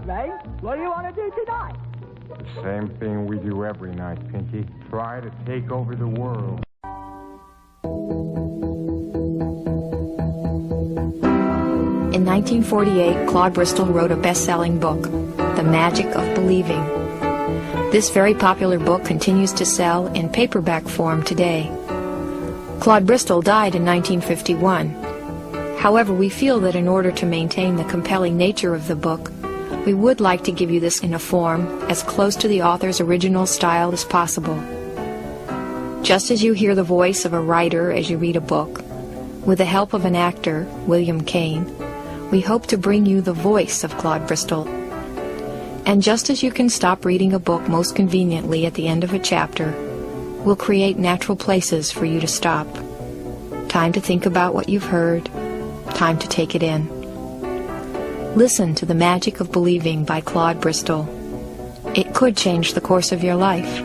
Ray. What do you want to do tonight? The same thing we do every night, Pinky. Try to take over the world. In 1948, Claude Bristol wrote a best-selling book, The Magic of Believing. This very popular book continues to sell in paperback form today. Claude Bristol died in 1951. However, we feel that in order to maintain the compelling nature of the book, we would like to give you this in a form as close to the author's original style as possible. Just as you hear the voice of a writer as you read a book, with the help of an actor, William Kane, we hope to bring you the voice of Claude Bristol. And just as you can stop reading a book most conveniently at the end of a chapter, we'll create natural places for you to stop. Time to think about what you've heard. Time to take it in. Listen to The Magic of Believing by Claude Bristol. It could change the course of your life.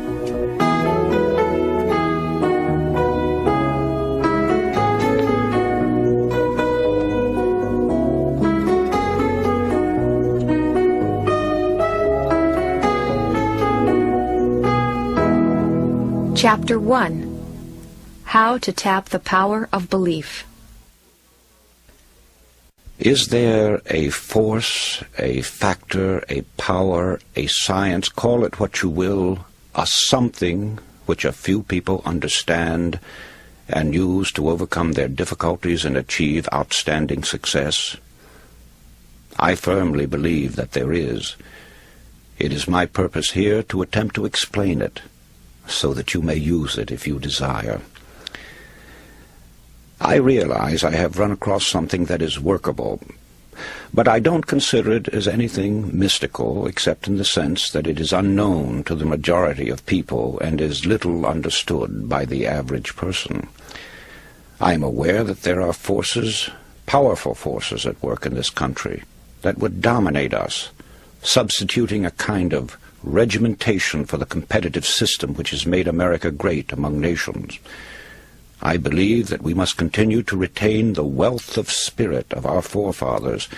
Chapter 1. How to Tap the Power of Belief. Is there a force, a factor, a power, a science, call it what you will, a something which a few people understand and use to overcome their difficulties and achieve outstanding success? I firmly believe that there is. It is my purpose here to attempt to explain it, so that you may use it if you desire. I realize I have run across something that is workable, but I don't consider it as anything mystical, except in the sense that it is unknown to the majority of people and is little understood by the average person. I am aware that there are forces, powerful forces at work in this country, that would dominate us, substituting a kind of regimentation for the competitive system which has made America great among nations. I believe that we must continue to retain the wealth of spirit of our forefathers.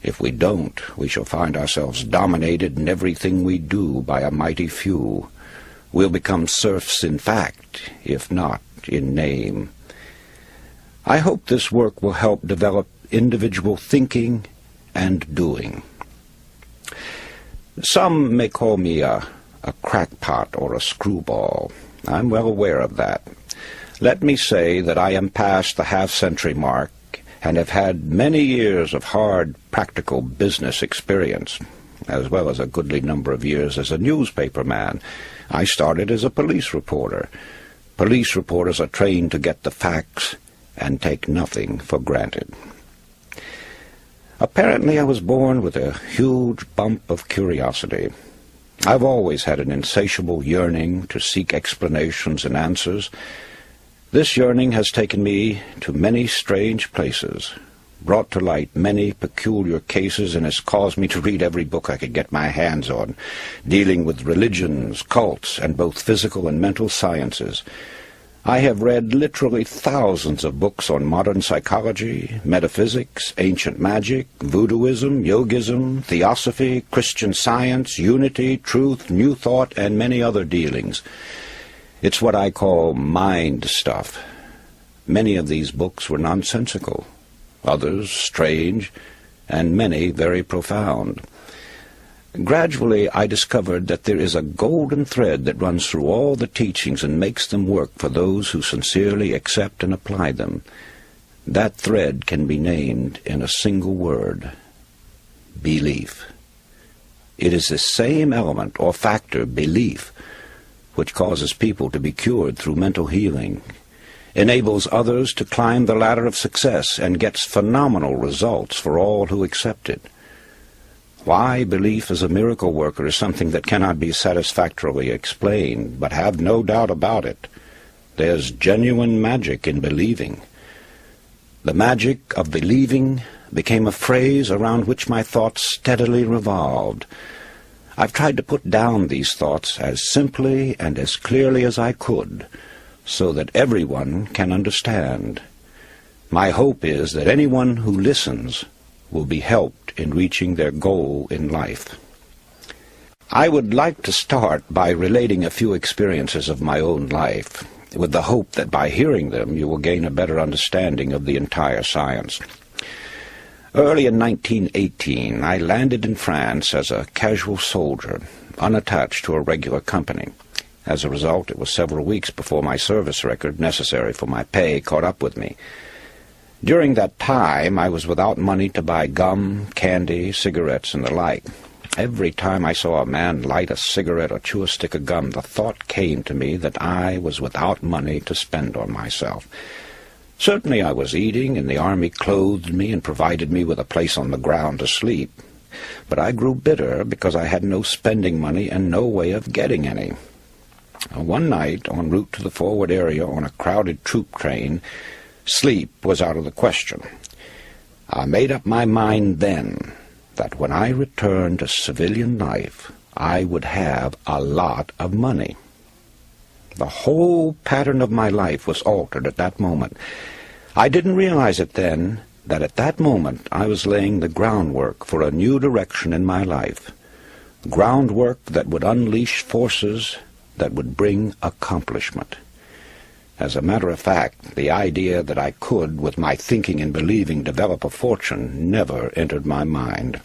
If we don't, we shall find ourselves dominated in everything we do by a mighty few. We'll become serfs in fact, if not in name. I hope this work will help develop individual thinking and doing. Some may call me a crackpot or a screwball. I'm well aware of that. Let me say that I am past the half-century mark and have had many years of hard, practical business experience, as well as a goodly number of years as a newspaper man. I started as a police reporter. Police reporters are trained to get the facts and take nothing for granted. Apparently I was born with a huge bump of curiosity. I've always had an insatiable yearning to seek explanations and answers. This yearning has taken me to many strange places, brought to light many peculiar cases, and has caused me to read every book I could get my hands on, dealing with religions, cults, and both physical and mental sciences. I have read literally thousands of books on modern psychology, metaphysics, ancient magic, voodooism, yogism, theosophy, Christian Science, unity, truth, new thought, and many other dealings. It's what I call mind stuff. Many of these books were nonsensical, others strange, and many very profound. Gradually, I discovered that there is a golden thread that runs through all the teachings and makes them work for those who sincerely accept and apply them. That thread can be named in a single word: belief. It is the same element or factor, belief, which causes people to be cured through mental healing, enables others to climb the ladder of success, and gets phenomenal results for all who accept it. Why belief as a miracle worker is something that cannot be satisfactorily explained, but have no doubt about it. There's genuine magic in believing. The magic of believing became a phrase around which my thoughts steadily revolved. I've tried to put down these thoughts as simply and as clearly as I could, so that everyone can understand. My hope is that anyone who listens will be helped in reaching their goal in life. I would like to start by relating a few experiences of my own life, with the hope that by hearing them you will gain a better understanding of the entire science. Early in 1918, I landed in France as a casual soldier, unattached to a regular company. As a result, it was several weeks before my service record, necessary for my pay, caught up with me. During that time, I was without money to buy gum, candy, cigarettes, and the like. Every time I saw a man light a cigarette or chew a stick of gum, the thought came to me that I was without money to spend on myself. Certainly I was eating, and the army clothed me and provided me with a place on the ground to sleep. But I grew bitter because I had no spending money and no way of getting any. One night, en route to the forward area on a crowded troop train, sleep was out of the question. I made up my mind then that when I returned to civilian life, I would have a lot of money. The whole pattern of my life was altered at that moment. I didn't realize it then that at that moment I was laying the groundwork for a new direction in my life, groundwork that would unleash forces that would bring accomplishment. As a matter of fact, the idea that I could, with my thinking and believing, develop a fortune never entered my mind.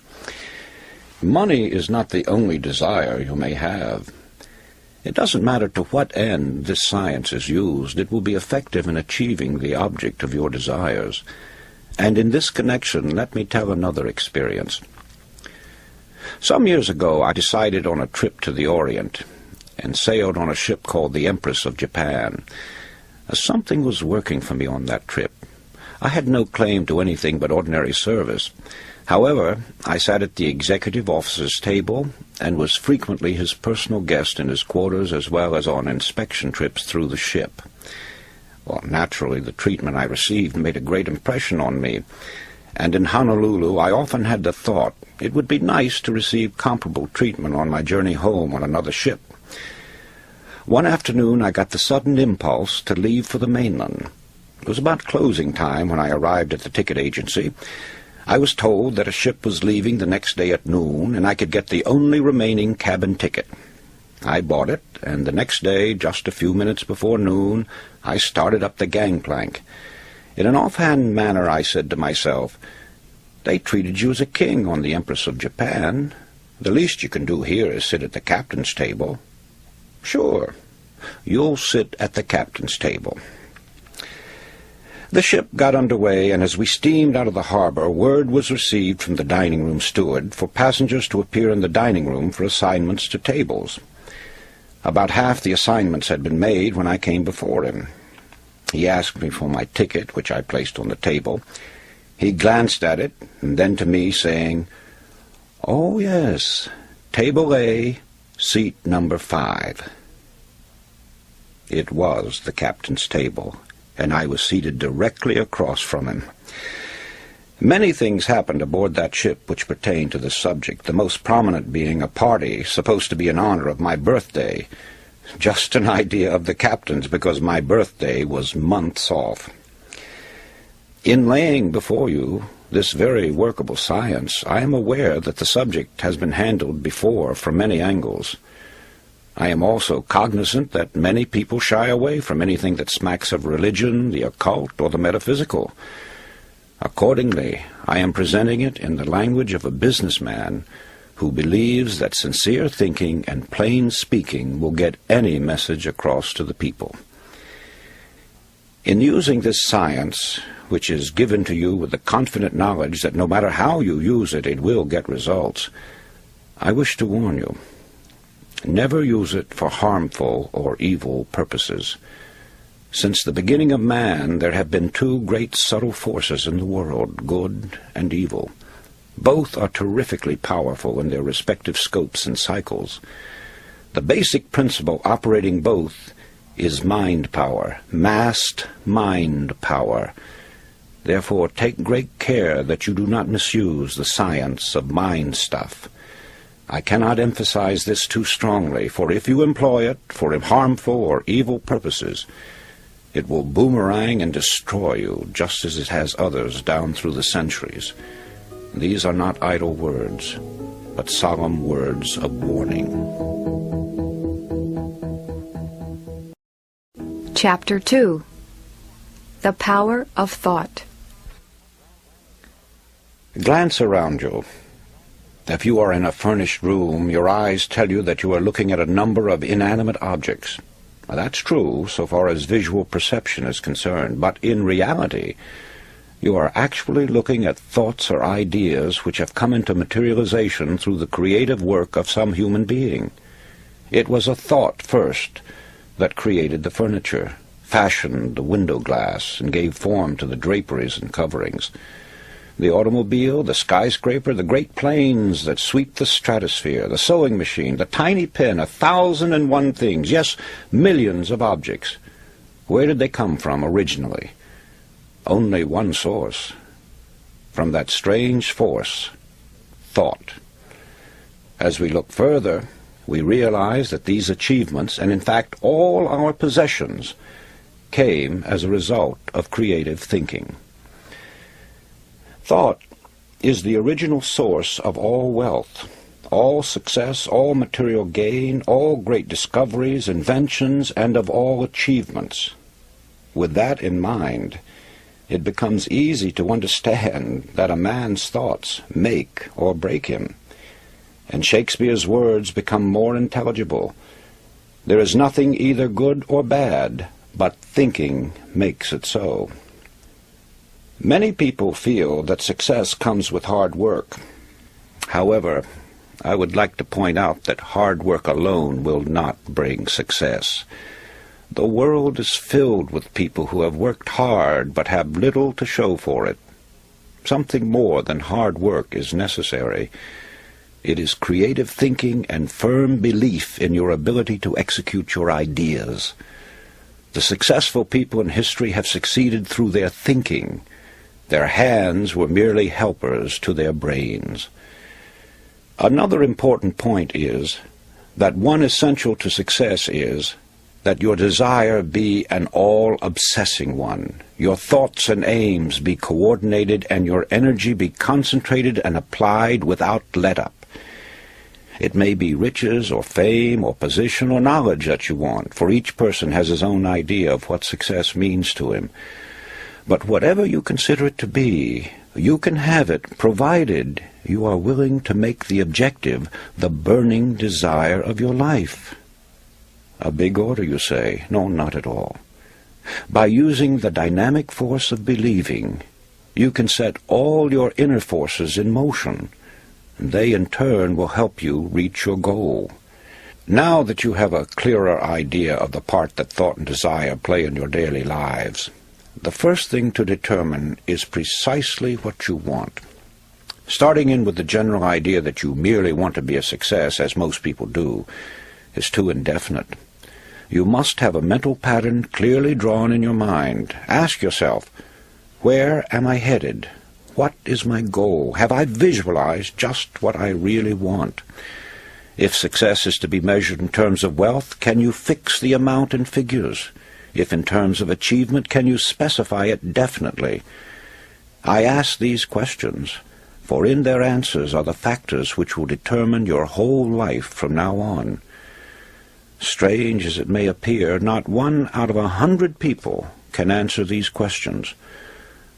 Money is not the only desire you may have. It doesn't matter to what end this science is used, it will be effective in achieving the object of your desires. And in this connection, let me tell another experience. Some years ago, I decided on a trip to the Orient and sailed on a ship called the Empress of Japan. Something was working for me on that trip. I had no claim to anything but ordinary service. However, I sat at the executive officer's table and was frequently his personal guest in his quarters as well as on inspection trips through the ship. Well, naturally, the treatment I received made a great impression on me, and in Honolulu I often had the thought it would be nice to receive comparable treatment on my journey home on another ship. One afternoon I got the sudden impulse to leave for the mainland. It was about closing time when I arrived at the ticket agency. I was told that a ship was leaving the next day at noon, and I could get the only remaining cabin ticket. I bought it, and the next day, just a few minutes before noon, I started up the gangplank. In an offhand manner I said to myself, "They treated you as a king on the Empress of Japan. The least you can do here is sit at the captain's table." "Sure, you'll sit at the captain's table." The ship got underway, and as we steamed out of the harbor, word was received from the dining room steward for passengers to appear in the dining room for assignments to tables. About half the assignments had been made when I came before him. He asked me for my ticket, which I placed on the table. He glanced at it, and then to me, saying, "Oh, yes, table A, seat number 5. It was the captain's table, and I was seated directly across from him. Many things happened aboard that ship which pertained to this subject, the most prominent being a party supposed to be in honor of my birthday. Just an idea of the captain's, because my birthday was months off. In laying before you this very workable science, I am aware that the subject has been handled before from many angles. I am also cognizant that many people shy away from anything that smacks of religion, the occult, or the metaphysical. Accordingly, I am presenting it in the language of a businessman who believes that sincere thinking and plain speaking will get any message across to the people. In using this science, which is given to you with the confident knowledge that no matter how you use it, it will get results, I wish to warn you. Never use it for harmful or evil purposes. Since the beginning of man, there have been two great subtle forces in the world, good and evil. Both are terrifically powerful in their respective scopes and cycles. The basic principle operating both is mind power, massed mind power. Therefore, take great care that you do not misuse the science of mind stuff. I cannot emphasize this too strongly, for if you employ it for harmful or evil purposes, it will boomerang and destroy you, just as it has others down through the centuries. These are not idle words, but solemn words of warning. Chapter 2. The Power of Thought. Glance around you. If you are in a furnished room, your eyes tell you that you are looking at a number of inanimate objects. Now, that's true so far as visual perception is concerned, but in reality, you are actually looking at thoughts or ideas which have come into materialization through the creative work of some human being. It was a thought first that created the furniture, fashioned the window glass, and gave form to the draperies and coverings. The automobile, the skyscraper, the great planes that sweep the stratosphere, the sewing machine, the tiny pen, 1,001 things, yes, millions of objects. Where did they come from originally? Only one source. From that strange force, thought. As we look further, we realize that these achievements, and in fact all our possessions, came as a result of creative thinking. Thought is the original source of all wealth, all success, all material gain, all great discoveries, inventions, and of all achievements. With that in mind, it becomes easy to understand that a man's thoughts make or break him, and Shakespeare's words become more intelligible. There is nothing either good or bad, but thinking makes it so. Many people feel that success comes with hard work. However, I would like to point out that hard work alone will not bring success. The world is filled with people who have worked hard but have little to show for it. Something more than hard work is necessary. It is creative thinking and firm belief in your ability to execute your ideas. The successful people in history have succeeded through their thinking. Their hands were merely helpers to their brains. Another important point is that one essential to success is that your desire be an all-obsessing one, your thoughts and aims be coordinated, and your energy be concentrated and applied without let-up. It may be riches or fame or position or knowledge that you want, for each person has his own idea of what success means to him. But whatever you consider it to be, you can have it, provided you are willing to make the objective the burning desire of your life. A big order, you say? No, not at all. By using the dynamic force of believing, you can set all your inner forces in motion. They, in turn, will help you reach your goal. Now that you have a clearer idea of the part that thought and desire play in your daily lives, the first thing to determine is precisely what you want. Starting in with the general idea that you merely want to be a success, as most people do, is too indefinite. You must have a mental pattern clearly drawn in your mind. Ask yourself, where am I headed? What is my goal? Have I visualized just what I really want? If success is to be measured in terms of wealth, can you fix the amount in figures? If in terms of achievement, can you specify it definitely? I ask these questions, for in their answers are the factors which will determine your whole life from now on. Strange as it may appear, not 1 out of 100 people can answer these questions.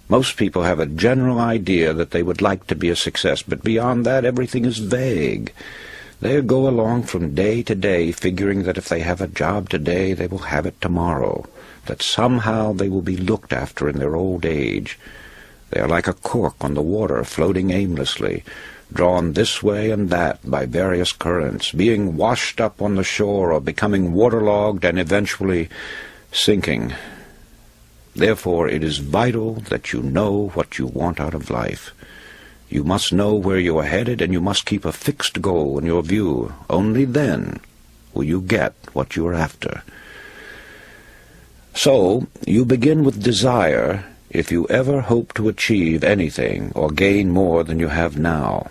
Most people have a general idea that they would like to be a success, but beyond that everything is vague. They go along from day to day, figuring that if they have a job today, they will have it tomorrow, that somehow they will be looked after in their old age. They are like a cork on the water, floating aimlessly, drawn this way and that by various currents, being washed up on the shore or becoming waterlogged and eventually sinking. Therefore, it is vital that you know what you want out of life. You must know where you are headed, and you must keep a fixed goal in your view. Only then will you get what you are after. So, you begin with desire if you ever hope to achieve anything or gain more than you have now.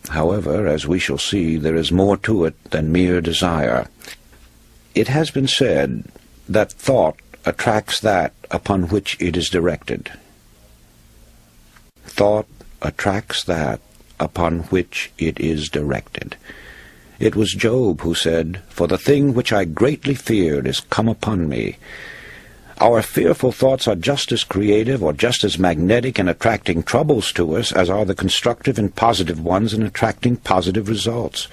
However, as we shall see, there is more to it than mere desire. It has been said that thought attracts that upon which it is directed. Thought attracts that upon which it is directed. It was Job who said, "For the thing which I greatly feared is come upon me." Our fearful thoughts are just as creative or just as magnetic in attracting troubles to us as are the constructive and positive ones in attracting positive results.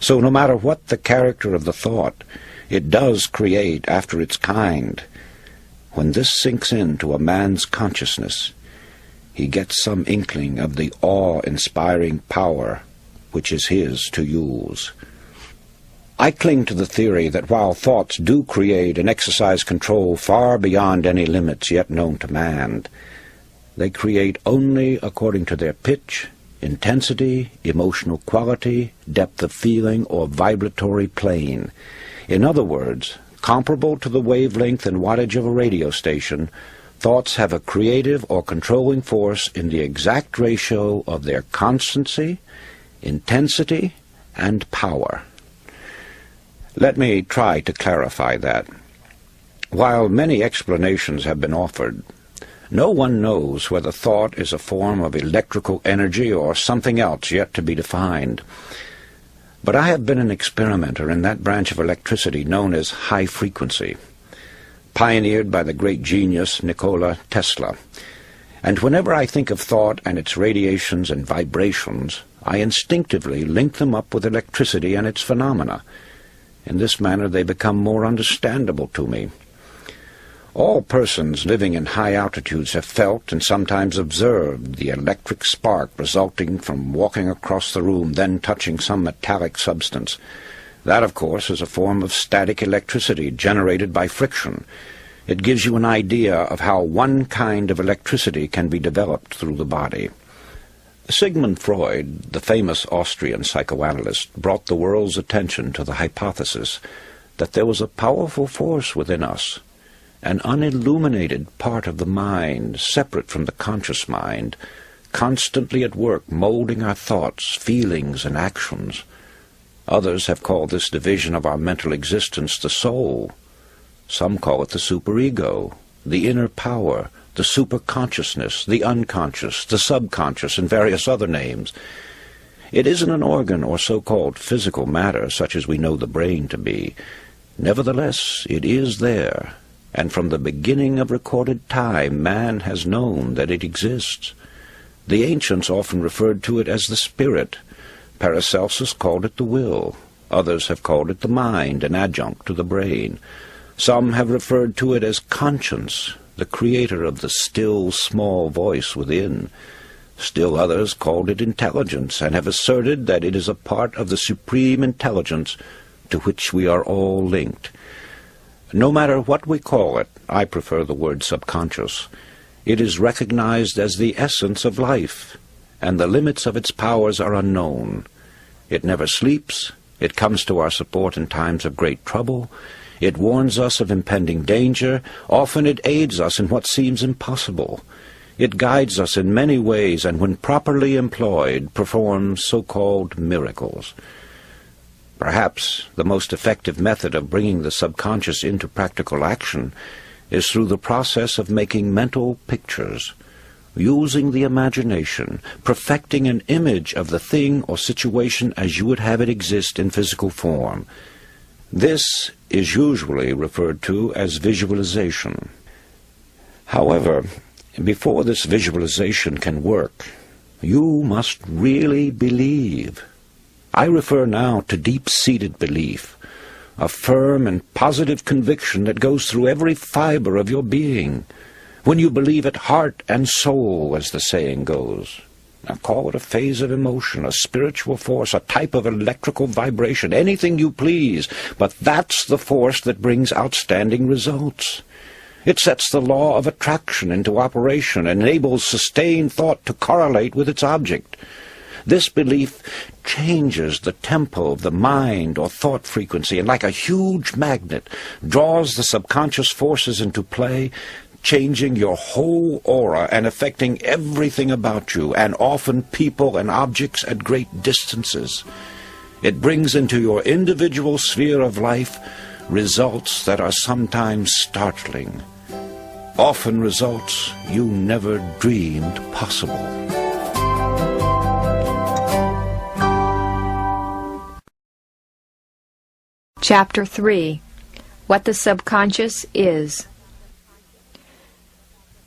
So no matter what the character of the thought, it does create after its kind. When this sinks into a man's consciousness, he gets some inkling of the awe-inspiring power which is his to use. I cling to the theory that while thoughts do create and exercise control far beyond any limits yet known to man, they create only according to their pitch, intensity, emotional quality, depth of feeling, or vibratory plane. In other words, comparable to the wavelength and wattage of a radio station, thoughts have a creative or controlling force in the exact ratio of their constancy, intensity, and power. Let me try to clarify that. While many explanations have been offered, no one knows whether thought is a form of electrical energy or something else yet to be defined. But I have been an experimenter in that branch of electricity known as high frequency, pioneered by the great genius Nikola Tesla. And whenever I think of thought and its radiations and vibrations, I instinctively link them up with electricity and its phenomena. In this manner they become more understandable to me. All persons living in high altitudes have felt and sometimes observed the electric spark resulting from walking across the room, then touching some metallic substance. That, of course, is a form of static electricity generated by friction. It gives you an idea of how one kind of electricity can be developed through the body. Sigmund Freud, the famous Austrian psychoanalyst, brought the world's attention to the hypothesis that there was a powerful force within us, an unilluminated part of the mind, separate from the conscious mind, constantly at work molding our thoughts, feelings, and actions. Others have called this division of our mental existence the soul. Some call it the superego, the inner power, the superconsciousness, the unconscious, the subconscious, and various other names. It isn't an organ or so-called physical matter such as we know the brain to be. Nevertheless, it is there, and from the beginning of recorded time man has known that it exists. The ancients often referred to it as the spirit. Paracelsus called it the will. Others have called it the mind, an adjunct to the brain. Some have referred to it as conscience, the creator of the still, small voice within. Still others called it intelligence, and have asserted that it is a part of the supreme intelligence to which we are all linked. No matter what we call it, I prefer the word subconscious. It is recognized as the essence of life, and the limits of its powers are unknown. It never sleeps. It comes to our support in times of great trouble. It warns us of impending danger. Often it aids us in what seems impossible. It guides us in many ways, and when properly employed, performs so-called miracles. Perhaps the most effective method of bringing the subconscious into practical action is through the process of making mental pictures, using the imagination, perfecting an image of the thing or situation as you would have it exist in physical form. This is usually referred to as visualization. However, before this visualization can work, you must really believe. I refer now to deep-seated belief, a firm and positive conviction that goes through every fiber of your being. When you believe it heart and soul, as the saying goes. Now call it a phase of emotion, a spiritual force, a type of electrical vibration, anything you please, but that's the force that brings outstanding results. It sets the law of attraction into operation and enables sustained thought to correlate with its object. This belief changes the tempo of the mind or thought frequency, and like a huge magnet, draws the subconscious forces into play, changing your whole aura and affecting everything about you, and often people and objects at great distances. It brings into your individual sphere of life results that are sometimes startling, often results you never dreamed possible. Chapter 3. What the Subconscious Is.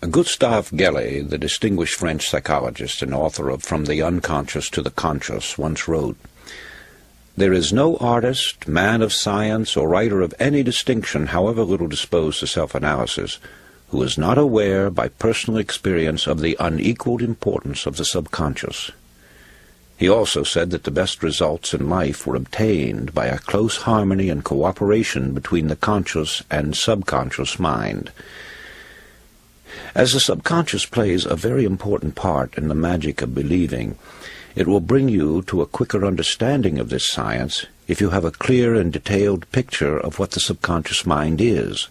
Gustave Gellé, the distinguished French psychologist and author of From the Unconscious to the Conscious, once wrote, "There is no artist, man of science, or writer of any distinction, however little disposed to self-analysis, who is not aware by personal experience of the unequaled importance of the subconscious." He also said that the best results in life were obtained by a close harmony and cooperation between the conscious and subconscious mind. As the subconscious plays a very important part in the magic of believing, it will bring you to a quicker understanding of this science if you have a clear and detailed picture of what the subconscious mind is,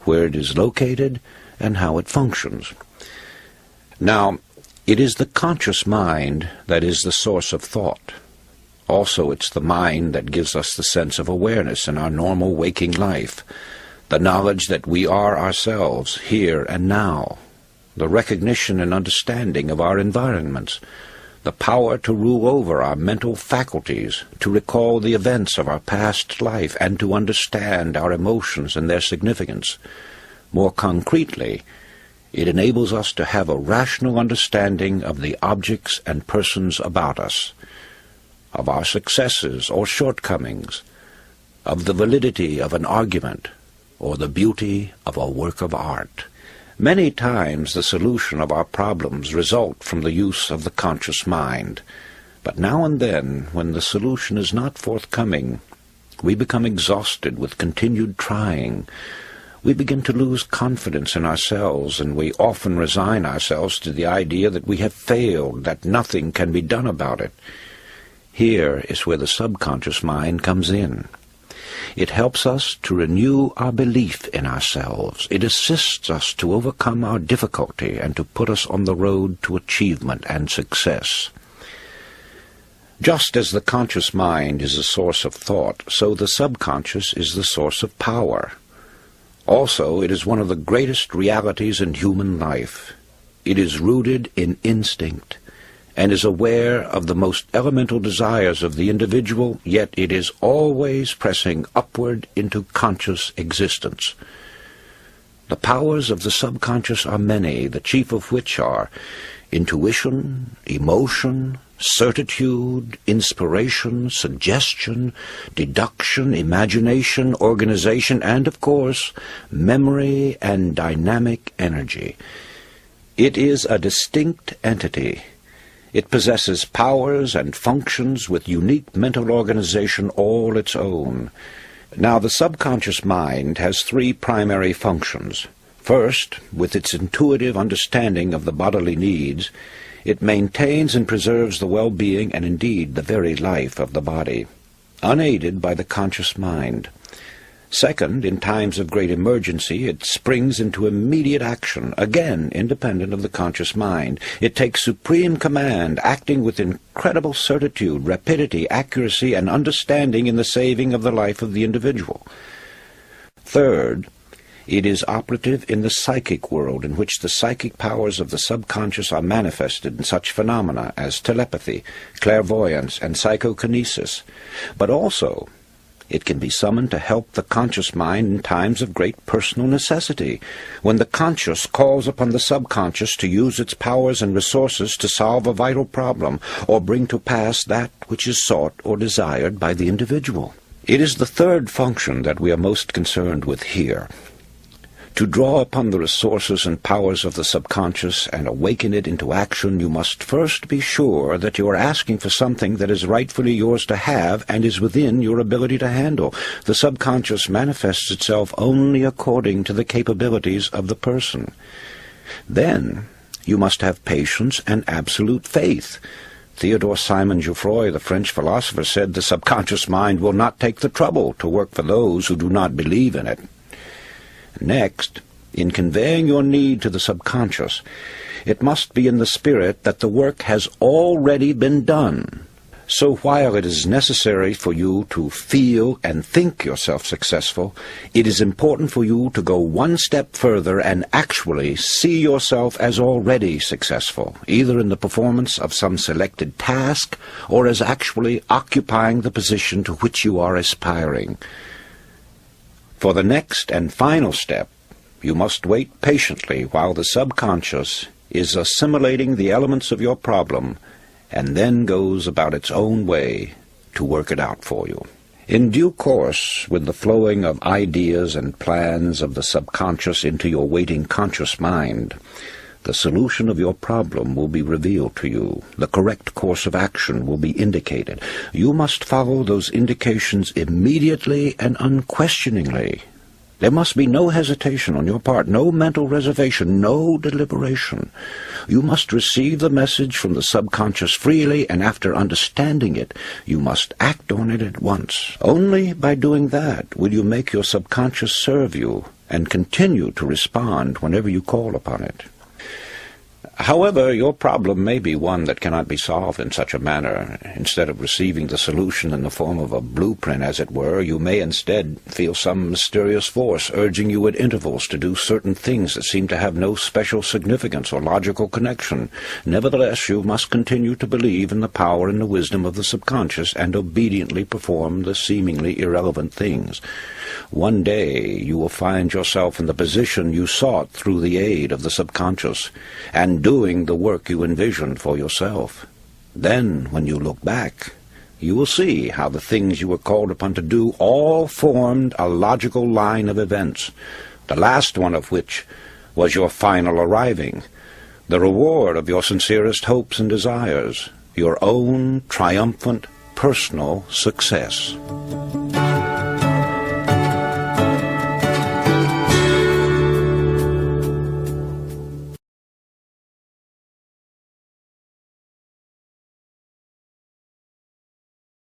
where it is located, and how it functions. Now, it is the conscious mind that is the source of thought. Also, it's the mind that gives us the sense of awareness in our normal waking life, the knowledge that we are ourselves here and now, the recognition and understanding of our environments, the power to rule over our mental faculties, to recall the events of our past life, and to understand our emotions and their significance. More concretely, it enables us to have a rational understanding of the objects and persons about us, of our successes or shortcomings, of the validity of an argument, or the beauty of a work of art. Many times the solution of our problems result from the use of the conscious mind, but now and then, when the solution is not forthcoming, we become exhausted with continued trying. We begin to lose confidence in ourselves, and we often resign ourselves to the idea that we have failed, that nothing can be done about it. Here is where the subconscious mind comes in. It helps us to renew our belief in ourselves. It assists us to overcome our difficulty and to put us on the road to achievement and success. Just as the conscious mind is a source of thought, so the subconscious is the source of power. Also, it is one of the greatest realities in human life. It is rooted in instinct and is aware of the most elemental desires of the individual, yet it is always pressing upward into conscious existence. The powers of the subconscious are many, the chief of which are intuition, emotion, certitude, inspiration, suggestion, deduction, imagination, organization, and, of course, memory and dynamic energy. It is a distinct entity. It possesses powers and functions with unique mental organization all its own. Now, the subconscious mind has three primary functions. First, with its intuitive understanding of the bodily needs, it maintains and preserves the well-being and indeed the very life of the body, unaided by the conscious mind. Second, in times of great emergency, it springs into immediate action, again independent of the conscious mind. It takes supreme command, acting with incredible certitude, rapidity, accuracy, and understanding in the saving of the life of the individual. Third, it is operative in the psychic world, in which the psychic powers of the subconscious are manifested in such phenomena as telepathy, clairvoyance, and psychokinesis. But also, it can be summoned to help the conscious mind in times of great personal necessity, when the conscious calls upon the subconscious to use its powers and resources to solve a vital problem, or bring to pass that which is sought or desired by the individual. It is the third function that we are most concerned with here. To draw upon the resources and powers of the subconscious and awaken it into action, you must first be sure that you are asking for something that is rightfully yours to have and is within your ability to handle. The subconscious manifests itself only according to the capabilities of the person. Then you must have patience and absolute faith. Theodore Simon Jouffroy, the French philosopher, said the subconscious mind will not take the trouble to work for those who do not believe in it. Next, in conveying your need to the subconscious, it must be in the spirit that the work has already been done. So while it is necessary for you to feel and think yourself successful, it is important for you to go one step further and actually see yourself as already successful, either in the performance of some selected task or as actually occupying the position to which you are aspiring. For the next and final step, you must wait patiently while the subconscious is assimilating the elements of your problem and then goes about its own way to work it out for you. In due course, with the flowing of ideas and plans of the subconscious into your waiting conscious mind, the solution of your problem will be revealed to you. The correct course of action will be indicated. You must follow those indications immediately and unquestioningly. There must be no hesitation on your part, no mental reservation, no deliberation. You must receive the message from the subconscious freely, and after understanding it, you must act on it at once. Only by doing that will you make your subconscious serve you and continue to respond whenever you call upon it. However, your problem may be one that cannot be solved in such a manner. Instead of receiving the solution in the form of a blueprint, as it were, you may instead feel some mysterious force urging you at intervals to do certain things that seem to have no special significance or logical connection. Nevertheless, you must continue to believe in the power and the wisdom of the subconscious and obediently perform the seemingly irrelevant things. One day you will find yourself in the position you sought through the aid of the subconscious, and doing the work you envisioned for yourself. Then, when you look back, you will see how the things you were called upon to do all formed a logical line of events, the last one of which was your final arriving, the reward of your sincerest hopes and desires, your own triumphant personal success.